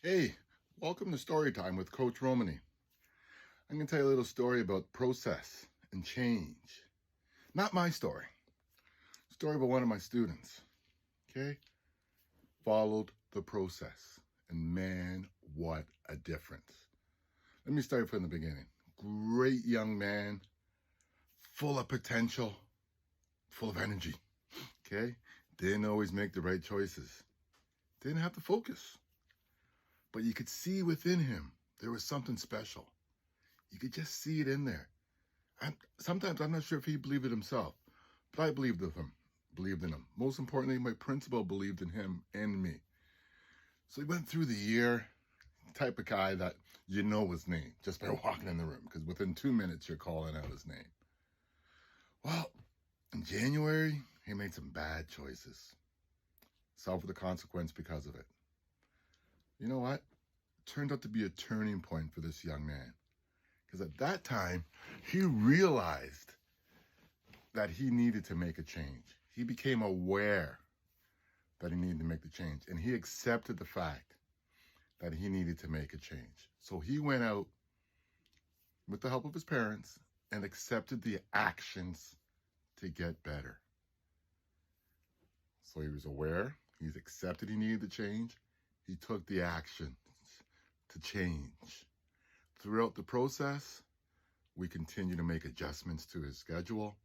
Hey, welcome to Story Time with Coach Romani. I'm going to tell you a little story about process and change. Not my story. Story about one of my students. Okay? Followed the process. And man, what a difference. Let me start from the beginning. Great young man, full of potential, full of energy. Okay? Didn't always make the right choices. Didn't have to focus. But you could see within him there was something special. You could just see it in there. And sometimes I'm not sure if he believed it himself, but I believed in him. Believed in him. Most importantly, my principal believed in him and me. So he went through the year, type of guy that you know his name just by walking in the room, because within 2 minutes you're calling out his name. Well, in January, he made some bad choices. Suffered the consequence because of it. You know what? It turned out to be a turning point for this young man. Because at that time, he realized that he needed to make a change. He became aware that he needed to make the change. And he accepted the fact that he needed to make a change. So he went out with the help of his parents and accepted the actions to get better. So he was aware, he's accepted he needed to change. He took the actions to change. Throughout the process, we continue to make adjustments to his schedule,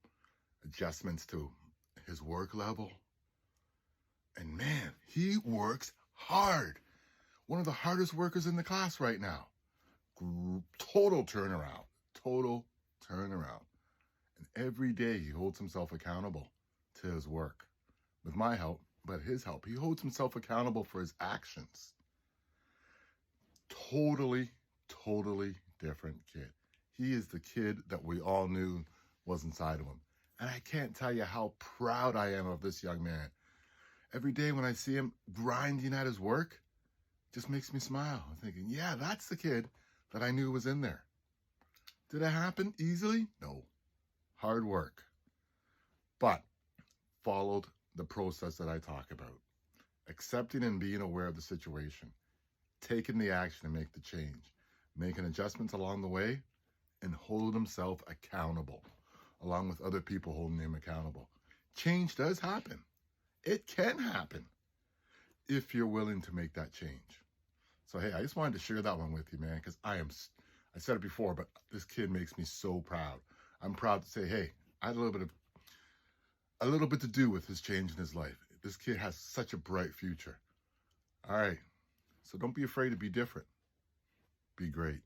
adjustments to his work level. And man, he works hard. One of the hardest workers in the class right now. Total turnaround. Total turnaround. And every day he holds himself accountable to his work. With my help, but his help. He holds himself accountable for his actions. Totally different kid. He is the kid that we all knew was inside of him. And I can't tell you how proud I am of this young man. Every day when I see him grinding at his work, it just makes me smile. I'm thinking, yeah, that's the kid that I knew was in there. Did it happen easily? No. Hard work. But followed the process that I talk about. Accepting and being aware of the situation. Taking the action to make the change. Making adjustments along the way. And holding himself accountable. Along with other people holding him accountable. Change does happen. It can happen. If you're willing to make that change. So, hey, I just wanted to share that one with you, man, because I said it before, but this kid makes me so proud. I'm proud to say, hey, I had a little bit to do with his change in his life. This kid has such a bright future. All right. So don't be afraid to be different. Be great.